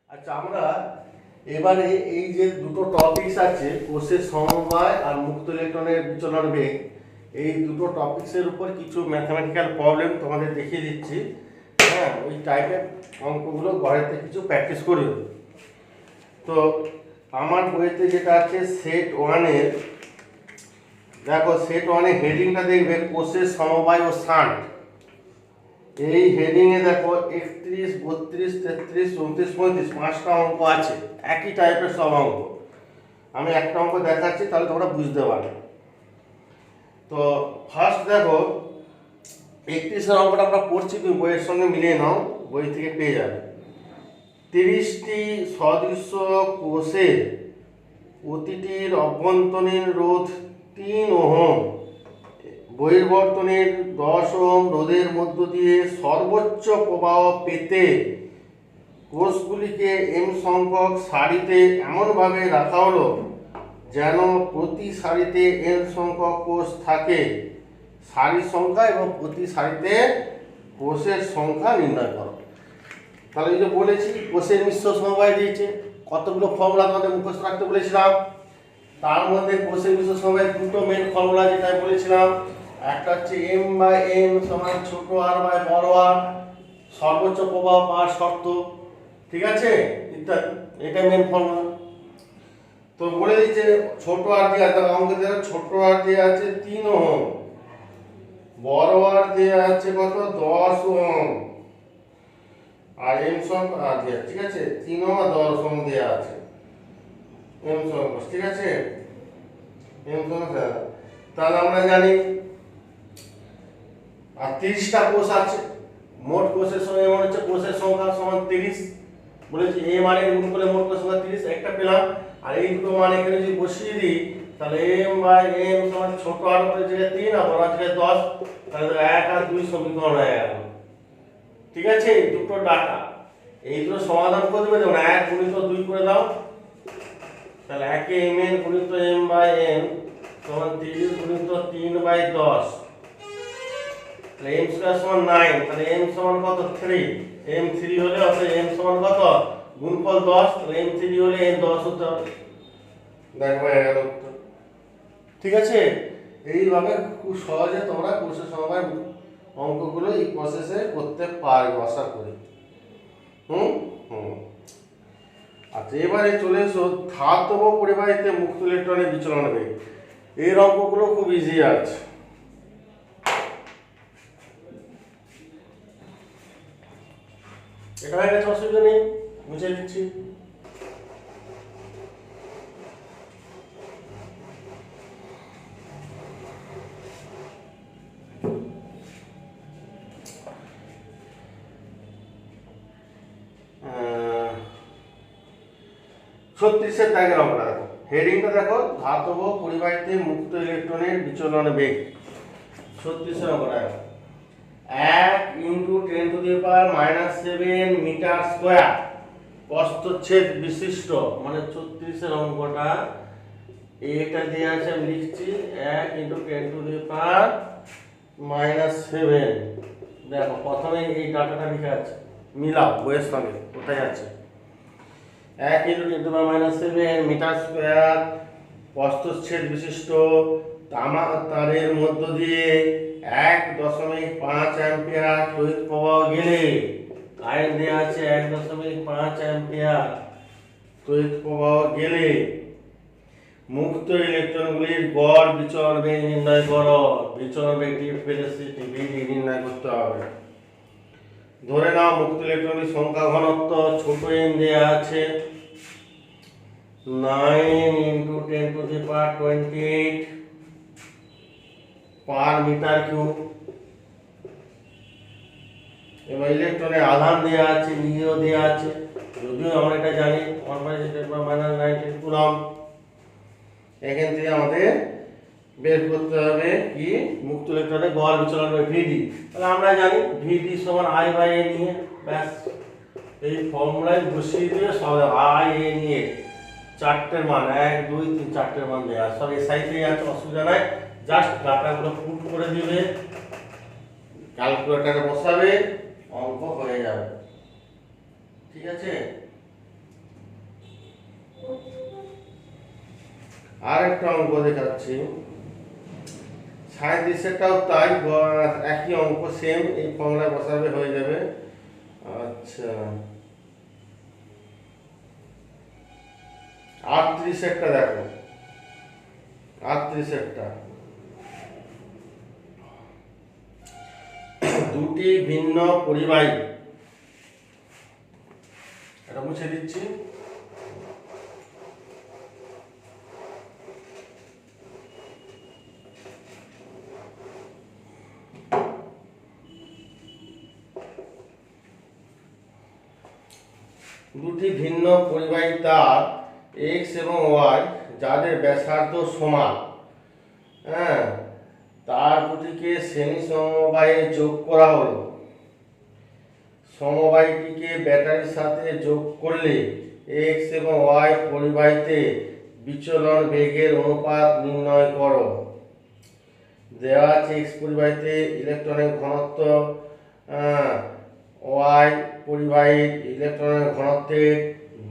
আচ্ছা, আমরা এবারে এই যে দুটো টপিকস আছে, কোষের সমবায় আর মুক্ত ইলেকট্রনের বিচলন বেগ, এই দুটো টপিকসের উপর কিছু ম্যাথমেটিক্যাল প্রবলেম তোমাদের দেখিয়ে দিচ্ছি। হ্যাঁ, ওই টাইপের অঙ্কগুলো ঘরেতে কিছু প্র্যাকটিস করিও। তো আমার বইতে যেটা আছে সেট ওয়ানের, দেখো সেট ওয়ানের হেডিংটা দেখবে কোষের সমবায় ও শান্ট। এই হেডিংয়ে দেখো 31, 32, 33, 34, 35 পাঁচটা অঙ্ক আছে, একই টাইপের সব অঙ্ক। আমি একটা অঙ্ক দেখাচ্ছি, তাহলে তোমরা বুঝতে পারবে। তো ফার্স্ট দেখো 31 অঙ্কটা আমরা পড়ছি, তুমি বইয়ের সঙ্গে মিলিয়ে নাও, বই থেকে পেয়ে যাবে। 30টি সদৃশ্য কোষের প্রতিটির অভ্যন্তরীণ রোধ 3 ওহম, বহির্বর্তনের 10 ওহম রোধের মধ্য দিয়ে সর্বোচ্চ প্রবাহ পেতে কোষগুলিকে এম সংখ্যক সারিতে এমনভাবে রাখা হলো যেন প্রতি সারিতে এন সংখ্যক কোষ থাকে। সারির সংখ্যা এবং প্রতি সারিতে কোষের সংখ্যা নির্ণয় করো। তাহলে এই যে বলেছি কোষের মিশ্র সমবায় দিয়েছে, কতগুলো ফর্মুলা তোমাদের মুখস্থ রাখতে বলেছিলাম। তার মধ্যে কোষের মিশ্র সমবায় দুটো মেন ফর্মুলা যেটা বলেছিলাম, একটা হচ্ছে এম বাই এন সমান ছোট আর বাই বড় আর, সর্বোচ্চ প্রবাহ পাওয়ার শর্ত, ঠিক আছে, ইত্যাদি। এটা মেন ফর্মুলা। তো বলে দিচ্ছে ছোট আর দিয়ে আছে, অঙ্কে ছোট আর দিয়ে আছে 3 ওহম, বড় আর দিয়ে আছে কত 10 ওহম, আর এম সংখ্যা দিয়ে, ঠিক আছে, 3 ওহম আর 10 ওহম দেওয়া আছে এম সংখ্যা, ঠিক আছে, এম সংখ্যা। তাহলে আমরা জানি আর 30টা কোষ আছে, মোট কোষের সংখ্যা এমন হচ্ছে কোষের সংখ্যা সমান 30, বলেছি এ মানে গুণ করলে মোট কোষের সংখ্যা 30 একটা পেলাম। আর এই দুটো মান এখানে যদি বসিয়ে দিই, তাহলে এম বাই এম সমান ছোট আর উপরে জায়গায় 3 আর বড় জায়গায় 10, তাহলে 1 আর 2 সমীকরণ হয়ে গেল, ঠিক আছে। দুটো ডাটা এই দুটো সমাধান করে দেবে, যেমন 1 গুণিত 2 করে দাও, তাহলে 1 এ এম এন গুণিত এম বাই এম সমান 30 গুণিত 3 বাই 10, তাহলে m স্কয়ার সমান 9, তাহলে m সমান কত 3, m 3 হলে অর্থাৎ m সমান কত গুণফল 10, তাহলে m 3 হলে n 10 হতে হবে। দেখো হয়ে গেল, ঠিক আছে। এইভাবে খুব সহজে তোমরা কোষের সমবায় অঙ্কগুলো এই প্রসেসে করতে পারবে আশা করি। আচ্ছা, এবারে চলে এসো ধাতব পরিবাহিতে মুক্ত ইলেকট্রনের বিচলন বেগ। এই অঙ্কগুলো খুব ইজি আছে। এটা হয়ে গেছে, অসুবিধা নেই, মুছে দিচ্ছি। ছত্রিশের দাগের অঙ্কটা দেখো, হেডিংটা দেখো ধাতব পরিবাহিতে মুক্ত ইলেকট্রনের বিচলন বেগ। 36 অঙ্কটা দেখো, 1 × 10⁻⁷ মিটার স্কয়ার প্রস্থচ্ছেদ বিশিষ্ট, মানে 36 অঙ্কটা এটা দিয়ে আছে, আমি লিখছি 1 × 10⁻⁷। দেখো প্রথমে এই ডাটাটা লিখে আছে, মিলাও বইয়ের সঙ্গে, কোথায় আছে 1 × 10⁻⁷ মিটার স্কয়ার প্রস্থচ্ছেদ বিশিষ্ট তারের মধ্য দিয়ে 1.5 অ্যাম্পিয়ার তড়িৎ প্রবাহ গেলে, কারেন্ট দেওয়া আছে 1.5 অ্যাম্পিয়ার তড়িৎ প্রবাহ গেলে মুক্ত ইলেকট্রনগুলির গড় বিচলন বেগ নির্ণয় করো। বিচলন বেগ ভিডি নির্ণয় করতে হবে। ধরে নাও মুক্ত ইলেকট্রনের সংখ্যা ঘনত্ব ছোট এন দেওয়া আছে 9 × 10⁻28 পার মিটার কিউব। এবার ইলেকট্রনের আধান দেওয়া আছে, নিও দেওয়া আছে, যদিও আমরা এটা জানি 1/10⁻⁹ কুলম্ব। এখান থেকে আমাদের বের করতে হবে কি মুক্ত ইলেকট্রনের গড় বিচলন ভিডি। তাহলে আমরা জানি ভিডি সমান আই বাই এ নিয়ে, ব্যাস এই ফর্মুলায় বসিয়ে দিয়ে সব আই এ নিয়ে চারটের মান 1 2 3 চারটের মান দেওয়া, সব এসআইতেই আছে, অসুবিধা নাই। জাস্ট ডাটাগুলো পুট করে দিবে, ক্যালকুলেটরে বসাবে, অঙ্ক হয়ে যাবে, ঠিক আছে। আরেকটা অঙ্ক দেখাচ্ছি, 37টাও তাই, একই অঙ্ক, সেম, এই ফর্মুলায় বসাবে হয়ে যাবে। আচ্ছা, 38টা দেখো, 38টা, দুটি ভিন্ন পরিবাহী, এটা মুছে দিচ্ছি। দুটি ভিন্ন পরিবাহী তার এক্স এবং ওয়াই যাদের ব্যাসার্ধ সমান, হ্যাঁ, তার দুটিকে শ্রেণী সমবায়ে যোগ করা হলো। সমবায়টিকে ব্যাটারির সাথে যোগ করলে এক্স এবং ওয়াই পরিবাহীতে বিচলন বেগের অনুপাত নির্ণয় করো। দেওয়া আছে এক্স পরিবাহীতে ইলেকট্রনের ঘনত্ব, ওয়াই পরিবাহীর ইলেকট্রনের ঘনত্বের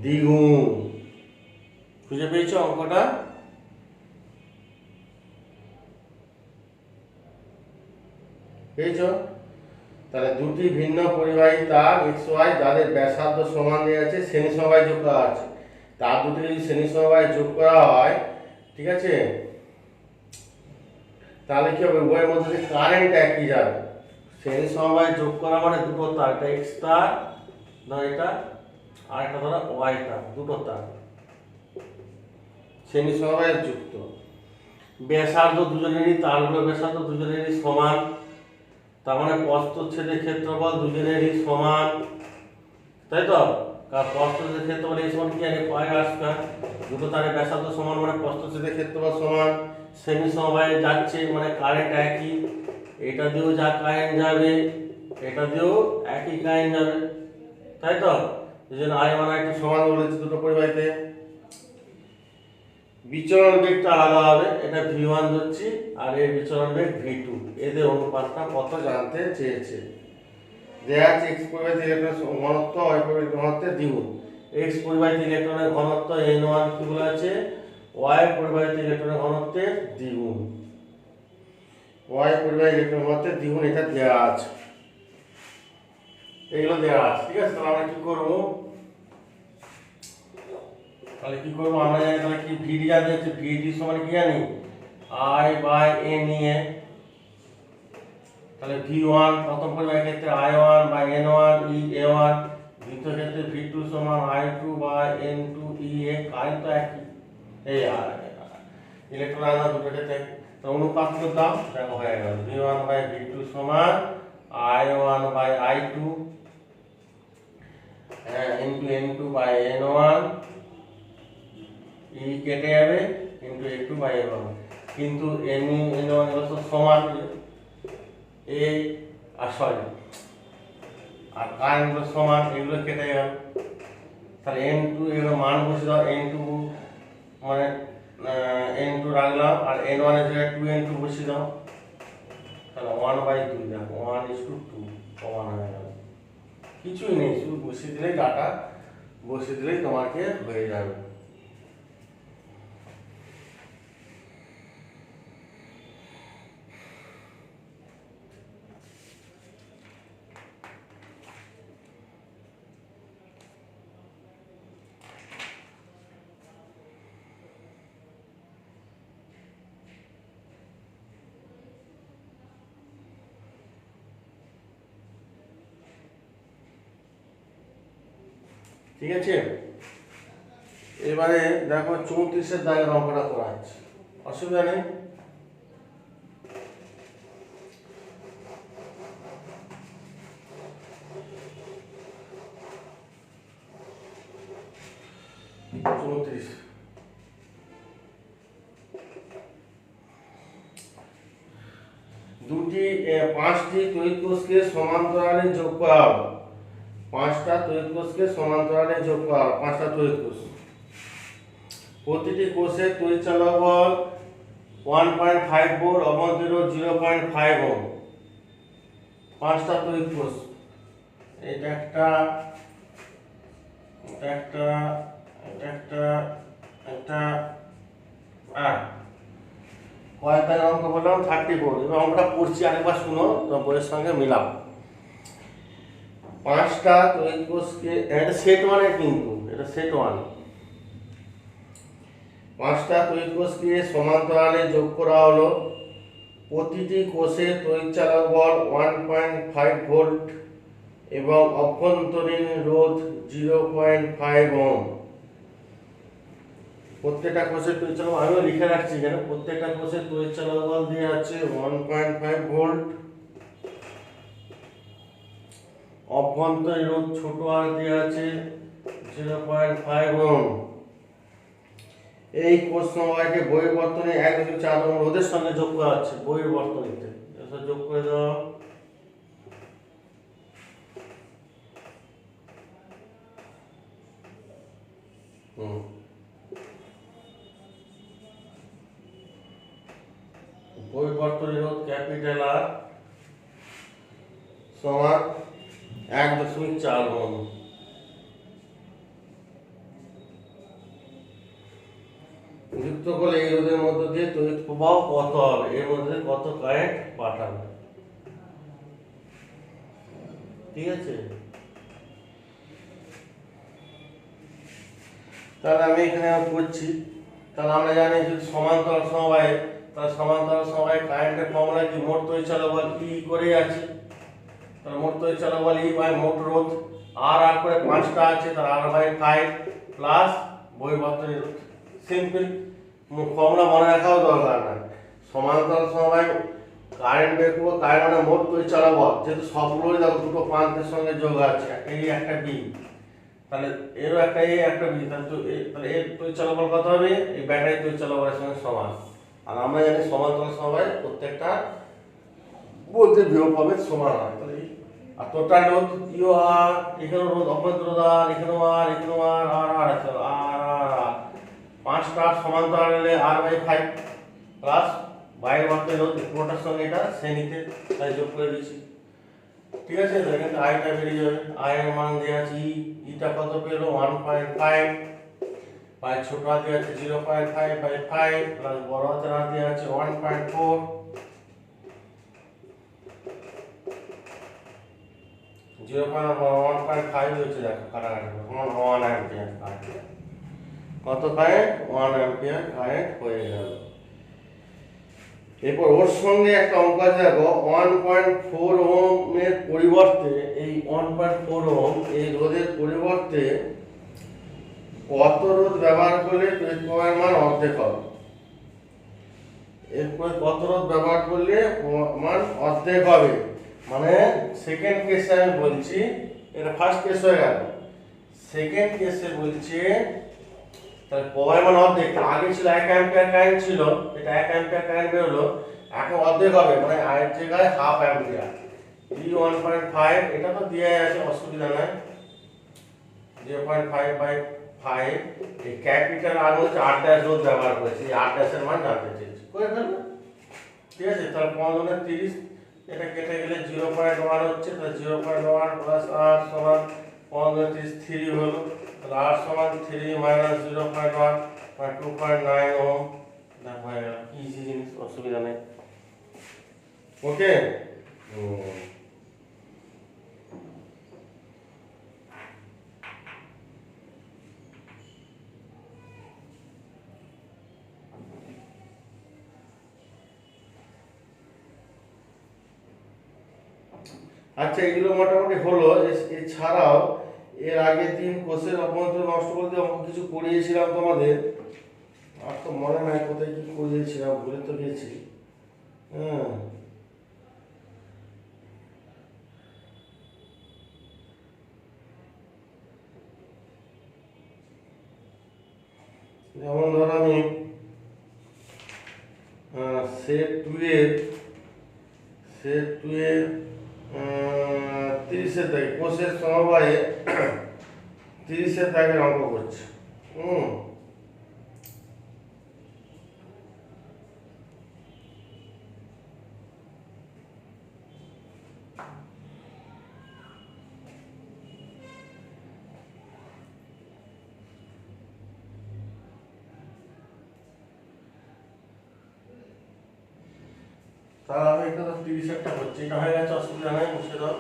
দ্বিগুণ। খুঁজে পেয়েছো অঙ্কটা? পেয়েছো? তাহলে দুটি ভিন্ন পরিবাহী তার এক্স ওয়াই যাদের ব্যাসার্ধ সমান দেওয়া আছে, শ্রেণী সমবায় যোগ করা আছে, তার দুটি যদি শ্রেণী সমবায় যোগ করা হয়, ঠিক আছে, তাহলে কি হবে, উভয়ের মধ্যে কারেন্ট একই যাবে। শ্রেণী সমবায় যোগ করা মানে দুটো তার, এটা এক্স তার, ধর এটা, আর একটা ধরো ওয়াই তার, দুটো তার শ্রেণী সমবায়ে যুক্ত। ব্যাসার্ধ দুজনেরই, তারগুলো ব্যাসার্ধ দুজনেরই সমান, তার মানে প্রস্থচ্ছেদের ক্ষেত্রফল দুজনেরই সমান, তাই তো? কারণ প্রস্থচ্ছেদের ক্ষেত্রফল এই সমান কি জানি, পাই আর স্কয়ার। দুটো তারের ব্যাসার্ধ সমান মানে প্রস্থচ্ছেদের ক্ষেত্রফল সমান। শ্রেণী সমবায়ে যাচ্ছে মানে কারেন্ট একই, এটা দিয়েও যা কারেন্ট যাবে এটা দিয়েও একই কারেন্ট যাবে, তাই তো? এই জন্য I1 I2 সমান বলেছে দুটো পরিবাহীতে। বিচলন বেগটা আলাদা হবে, এটা V1 ধরছি আর এর বিচলন বেগ V2, এদের অনুপাতটা কত জানতে চেয়েছে। দেয়া আছে এক্স পরিবাহীতে ইলেকট্রনের ঘনত্ব ওয়াই পরিবাহীর ঘনত্বের দ্বিগুণ। এক্স পরিবাহীতে ইলেকট্রনের ঘনত্ব N1 কি বলা আছে, ওয়াই পরিবাহীতে ইলেকট্রনের ঘনত্বের দ্বিগুণ। ওয়াই পরিবাহী ইলেকট্রনের ঘনত্বের দ্বিগুণ, এটা দেয়া আছে, এগুলো দেয়া আছে, ঠিক আছে? তাহলে আমরা কি করব, আমরা জানি তাহলে কি ভিডি জানতে হচ্ছে, ভিডি সমান কি জানি, আই বাই এ নিয়ে, তাহলে V1 প্রথম পরিবাহীর ক্ষেত্রে I1 by N1 E A1, দ্বিতীয় ক্ষেত্রে V2 সমান I2 by N2 E A, current তো একই, এই ইলেকট্রন আলাদা দুটো ক্ষেত্রে, তো অনুপাত দাও, দেখো হয়ে গেল V1 বাই V2 সমান I1 by I2 into N2 by N1, ই কেটে যাবে ইনটু A2 বাই A1, কিন্তু N1 এগুলো তো সমান, এই আর সরি আর কারেন্টগুলো সমান, এগুলো কেটে গেল, তাহলে N2 এগুলো মান বসে দাও, N2 মানে N2 রাখলাম আর N1 এর জায়গায় 2N2 বসে দাও, তাহলে 1/2, দেখো 1:2 সমান হয়ে গেল। কিছুই নেই, শুধু বসিয়ে দিলেই ডাটা বসিয়ে দিলেই তোমাকে হয়ে যাবে। ঠিক আছে, এবারে দেখো 34-এর দাগের অঙ্কটা করা আছে, অসুবিধা নেই। পাঁচটি তড়িৎ কোষকে সমান্তরালে যোগ করা হবে, পাঁচটা তড়িৎ কোষকে সমান্তরালে যোগ করা হবে, পাঁচটা তড়িৎ কোষ, প্রতিটি কোষের তড়িৎচালক বল 1.5 ভোল্ট, অভ্যন্তরীণ 0.5 ওহম, পাঁচটা তড়িৎ কোষ, এটা একটা একটা একটা কয়টার অঙ্ক বললাম 34। এবার অঙ্কটা পড়ছি আরেকবার শুনো, তোমার বইয়ের সঙ্গে মিলাও। 5টা তড়িৎ কোষকে, এটা সেট ওয়ানের কিন্তু, এটা সেট ওয়ান। 5টা তড়িৎ কোষকে সমান্তরালে যোগ করা হলো। প্রতিটি কোষের তড়িৎচালক বল 1.5 ভোল্ট এবং অভ্যন্তরীণ রোধ 0.5 ওহম। প্রত্যেকটা কোষের তড়িৎচালক, আমিও লিখে রাখছি এখানে, প্রত্যেকটা কোষের তড়িৎচালক বল দিয়ে আছে 1.5 ভোল্ট, অভ্যন্তরীণ রোধ ছোট আর দিয়ে আছে 0.5 ওহম। এই কোষ সমবায়কে বহির বর্তনী 1.4 ওহম রোধের সঙ্গে যোগ করা হচ্ছে, বহির বর্তনীতে এটা যোগ করে দাও। বহির বর্তনী রোধ ক্যাপিটাল আর সমান 1.4 ওহম। যুক্ত করলে এই রোধের মধ্য দিয়ে তড়িৎ প্রবাহ কত হবে, এর মধ্যে কত কারেন্ট পাঠাবে, ঠিক আছে? তাহলে আমি এখানে করছি। তাহলে আমরা জানি যে সমান্তরাল সমবায়ে, তাহলে সমান্তরাল সমবায়ে কারেন্টের ফর্মুলা কি, মোট তড়িৎচালক বল E করেই আছে। তাহলে মোট তড়িৎচালক বল E বাই মোট রোধ, আর করে 5টা আছে, তাহলে R/5 প্লাস বহির বর্তনী রোধ। সিম্পল, ফর্মুলা মনে রাখাও দরকার না। সমান্তরাল সমবায়ে কারেন্ট বের করবো, কারেন্ট মানে মোট তড়িৎচালক বল, যেহেতু সবগুলোই দেখো দুটো প্রান্তের সঙ্গে যোগ আছে, একটা A একটা B, তাহলে এরও একটা A একটা B, তাহলে এর তড়িৎচালক বল কত হবে, এই ব্যাটারি তড়িৎচালক বলের সঙ্গে সমান। আর আমরা জানি সমান্তরাল সমবায়ে প্রত্যেকটা বলতে বিভব হবে সমান হয়। তাহলে আর টোটাল রোধ ইউ আর, এখানে রোধ অভ্যন্তর রোধ আর, এখানেও আর, এখানেও আর, আর আছে আর 5টা সমান্তরালে R/5 প্লাস বাইরের বর্তনী রোধ পুরোটার সঙ্গে এটা শ্রেণীতে, তাই যোগ করে দিচ্ছি, ঠিক আছে? তো এখানে আইটা বেরিয়ে যাবে, আই এর মান দেওয়া আছে ইটা কত পেলো 1.5, বাই ছোট হাত দেওয়া আছে 0.5 বাই 5 প্লাস বড় হাতের হাত দেওয়া আছে 1.4, 0.1.5 হচ্ছে, দেখো কাটাকাটি 1 অ্যাম্পিয়ার কারেন্ট, কত কারেন্ট 1 অ্যাম্পিয়ার কারেন্ট হয়ে গেল। এরপর ওর সঙ্গে একটা অঙ্ক আছে, দেখো 1.4 ওহমের পরিবর্তে, এই 1.4 ওহম এই রোধের পরিবর্তে কত রোধ ব্যবহার করলে তড়িৎ প্রবাহের মান অর্ধেক হবে। এরপরে কত রোধ ব্যবহার করলে মান অর্ধেক হবে, মানে সেকেন্ড কেসে আমি বলছি, এটা ফার্স্ট কেস হয়ে গেল, সেকেন্ড কেসে বলছি তাহলে প্রবাহের মান অর্ধেক। আগে ছিল 1 অ্যাম্পিয়ার কারেন্ট ছিল, এটা 1 অ্যাম্পিয়ার কারেন্ট বেরোলো, এখন অর্ধেক হবে, মানে এর জায়গায় হাফ অ্যাম্পিয়ার। E 1.5 এটা তো দিয়ে আছে, অসুবিধা নাই, 0.5 বাই 5, এই ক্যাপিটাল আর হচ্ছে R ড্যাশ রোধ ব্যবহার করেছি, R ড্যাশের মান জানতে চেয়েছি, করে ফেলবে, ঠিক আছে? তাহলে 15 এটা কেটে গেলে 0.1 হচ্ছে, তাহলে 0.1 প্লাস R সমান 15 3 হলো, তাহলে R সমান 3 মাইনাস 0.1 মানে 2.9 ওহম। দেখো হয়ে গেল, ইজি জিনিস, অসুবিধা নেই, ওকে। আচ্ছা, এগুলো মোটামুটি হলো। এছাড়াও এর আগের দিন কোষের অভ্যন্তর নষ্ট বলতে অঙ্ক কিছু করিয়েছিলাম তোমাদের, আর তো মনে নাই কোথায় কি করিয়েছিলাম, ভুলে তো গেছি। হ্যাঁ, যেমন ধর আমি সেট 2 এর 30 থেকে কোষের সমবায়ে 30 দাগের অঙ্ক করছে। তাহলে আমি এটা 30 একটা করছি, এটা হয়ে গেছে, অসুবিধা নাই, মুছে দাও।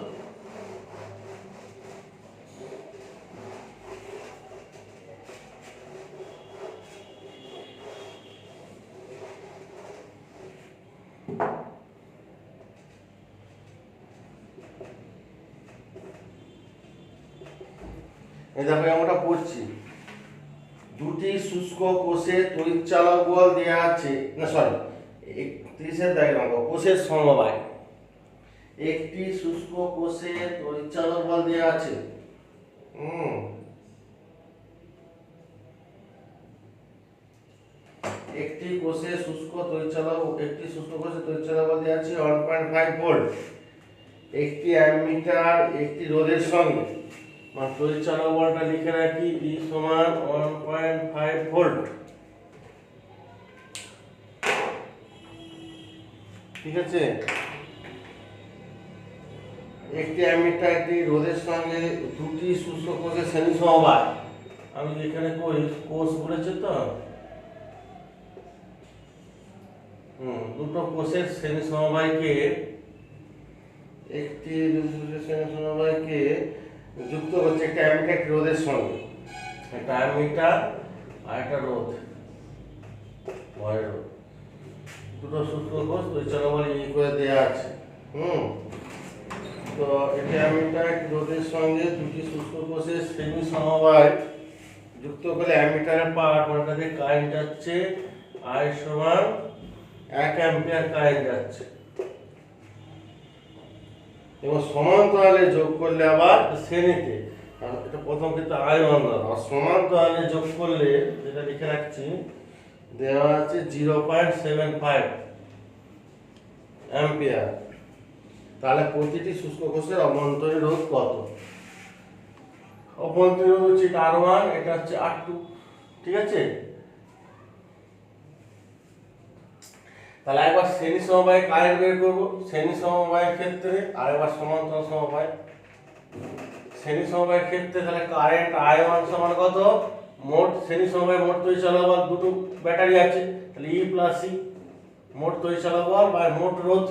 এই দেখো আমরা পড়ছি, দুটি শুষ্ক কোষে তড়িৎচালক বল দেওয়া আছে, না সরি 31 ডায়াগ্রাম, কোষের সমবায়। একটি শুষ্ক কোষে তড়িৎচালক বল দেওয়া আছে, একটি কোষে শুষ্ক তড়িৎচালক, একটি শুষ্ক কোষে তড়িৎচালক বল দেওয়া আছে 1.5 ভোল্ট। একটি অ্যামিটার একটি রোধের সঙ্গে, মানে তড়িৎচালক বলটা লিখে রাখি E সমান 1.5 ভোল্ট। ঠিক আছে, একটি অ্যামিটার একটি রোধের সঙ্গে দুটি শুষ্ক কোষের শ্রেণী সমবায়। আমি এখানে কোষ বলেছে তো, দুটো কোষের শ্রেণী সমবায়কে, একটি শ্রেণী সমবায়কে যুক্ত করছে একটা অ্যামিটার একটি রোধের সঙ্গে, একটা অ্যামিটার আর একটা রোধ, ভয়ের রোধ, দুটো শুষ্ক কোষ তড়িৎচালক বল ই করে দেওয়া আছে। তো এটা অ্যামিটার একটি রোধের সঙ্গে দুটি শুষ্ক কোষের শ্রেণী সমবায় যুক্ত করলে অ্যামিটারের পাওয়ার, ওটাতে কারেন্ট যাচ্ছে I সমান 1 অ্যাম্পিয়ার কারেন্ট যাচ্ছে, এবং সমান্তরালে যোগ করলে আবার শ্রেণীতে, এটা প্রথম ক্ষেত্রে I1 আর সমান্তরালে যোগ করলে, যেটা লিখে রাখছি, দেওয়া আছে 0.75 অ্যাম্পিয়ার। তাহলে প্রতিটি শুষ্ক কোষের অভ্যন্তরীণ রোধ কত? অভ্যন্তরীণ রোধ হচ্ছে R1, এটা হচ্ছে R2। ঠিক আছে, তাহলে একবার শ্রেণী সমবায় কারেন্ট বের করবো, শ্রেণী সমবায়ের ক্ষেত্রে, আর একবার সমান্তরাল সমবায়। শ্রেণী সমবায়ের ক্ষেত্রে তাহলে কারেন্ট I1 সমান কত? মোট শ্রেণী সমবায় মোট তড়িৎচালক বল, দুটো ব্যাটারি আছে, তাহলে E + E, মোট তড়িৎচালক বল বা মোট রোধ।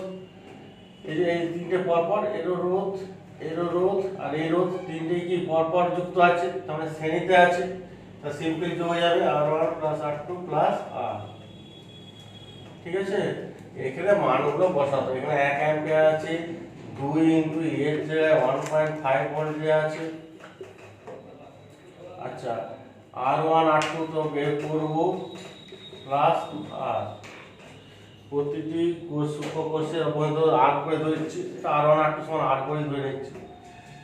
এই যে এই তিনটে পরপর, এরও রোধ আর এই রোধ, তিনটেই কি পরপর যুক্ত আছে, তাহলে শ্রেণীতে আছে, তা সিম্পল যোগ হয়ে যাবে R1 + R2 + R। ঠিক আছে, এখানে মানগুলো বসাতে, এখানে 1 অ্যাম্পিয়ার আছে, 2 × এর জায়গায় 1.5 ভোল্ট দেওয়া আছে। আচ্ছা, R1 R2 তো বের করব, প্লাস R, প্রতিটি শুষ্ক কোষের অভ্যন্তর R করে ধরেছি, R1 R2 সমান R করে ধরে নিচ্ছি,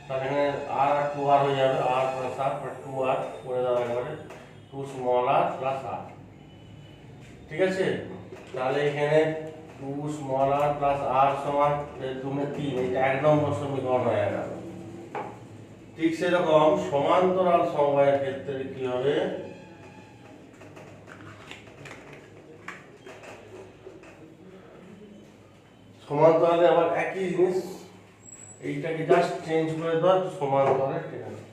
তাহলে এখানে R আর 2R হয়ে যাবে, R + R 2R করে দেওয়া একবারে, 2r + R। ঠিক আছে, তাহলে এখানে 2r + R সমান 2 3, এটা 1 নম্বর সমীকরণ হয়ে গেল। ঠিক সেরকম সমান্তরাল সমবায়ের ক্ষেত্রে কি হবে, সমান্তরালে আবার একই জিনিস, এইটাকে জাস্ট চেঞ্জ করে দাও, সমান্তরালে ঠিক আছে।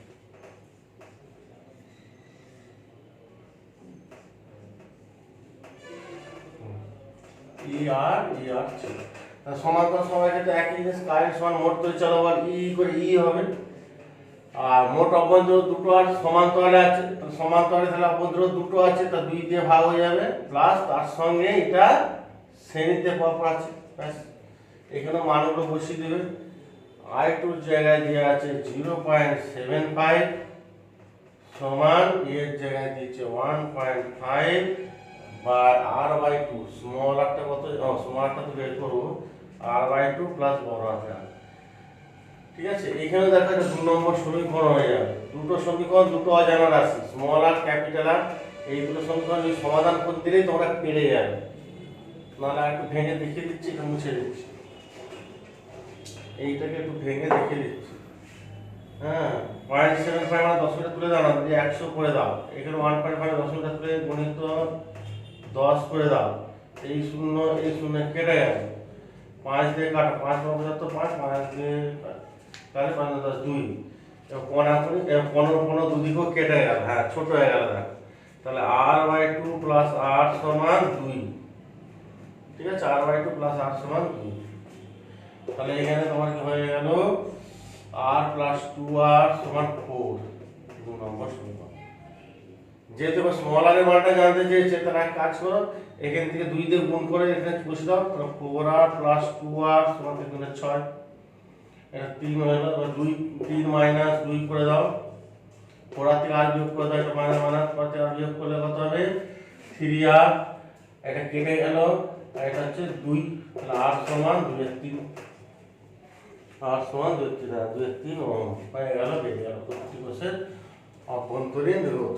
ER ছিল, সমান্তরাল সমবায়ের ক্ষেত্রে একই জিনিস, কারেন্ট সমান মোট তড়িৎচালক বল E করে E হবে, আর মোট অভ্যন্তর দুটো আর সমান্তরালে আছে, সমান্তরালে তাহলে অভ্যন্তর দুটো আছে, তা 2 দিয়ে ভাগ হয়ে যাবে, প্লাস তার সঙ্গে এটা শ্রেণীতে পরপর আছে, ব্যাস। এখানে মানগুলো বসিয়ে দেবে, I2 জায়গায় দেওয়া আছে 0.75 সমান এর জায়গায় দিয়েছে 1.5 বাই R/2, স্মল আরটা কত, স্মল আরটা তো বের করবো, R/2 প্লাস বড় আরটা। ঠিক আছে, এখানে দেখো এটা 2 নম্বর সমীকরণ হয়ে যাবে, দুটো সমীকরণ, দুটো অজানা রাশি, স্মল আর ক্যাপিটাল আর, এই দুটো সমীকরণ যদি সমাধান করে দিলেই তোমরা পেরে যাবে। নাহলে একটু ভেঙে দেখিয়ে দিচ্ছি, এটা মুছে দিচ্ছি, এইটাকে একটু ভেঙে দেখিয়ে দিচ্ছি। হ্যাঁ, 0.75 মানে 10 মিটার তুলে দাও না, যদি 100 করে দাও, এখানে 1.5 10 মিটার তুলে গণিত 10 করে দাও, এই শূন্য কেটে গেল, 5 দিয়ে কাটো, 5 × 5 = 5, 5 দিয়ে তাহলে 5 × 10 2, কোনা করি 15 দুদিকেও কেটে গেল, হ্যাঁ ছোট হয়ে গেল, দেখ তাহলে R/2 + R সমান 2। ঠিক আছে, r/2 প্লাস r সমান 2। তাহলে এখানে তোমার কি হয়ে গেল r প্লাস 2r সমান 4, 2 নম্বর সমীকরণ। যেহেতু স্মল r এর মানটা জানতে চেয়েছে, তাহলে এক কাজ করো, এখান থেকে 2 দিয়ে গুণ করে এখানে বসে দাও। তাহলে 4r প্লাস 2r সমান 3 × 6, এটা 3 হয়ে গেল। এবার 2 3 মাইনাস 2 করে দাও, 4r থেকে r বিয়োগ করে দাও, এটা মাইনাস মাইনাস 4 থেকে r বিয়োগ করলে কত হবে 3r, এটা কেটে গেল, আর এটা হচ্ছে 2, তাহলে r সমান 2/3, r সমান 2/3 ওহম হয়ে গেল, বেরিয়ে গেল প্রতি কোষের অভ্যন্তরীণ রোধ।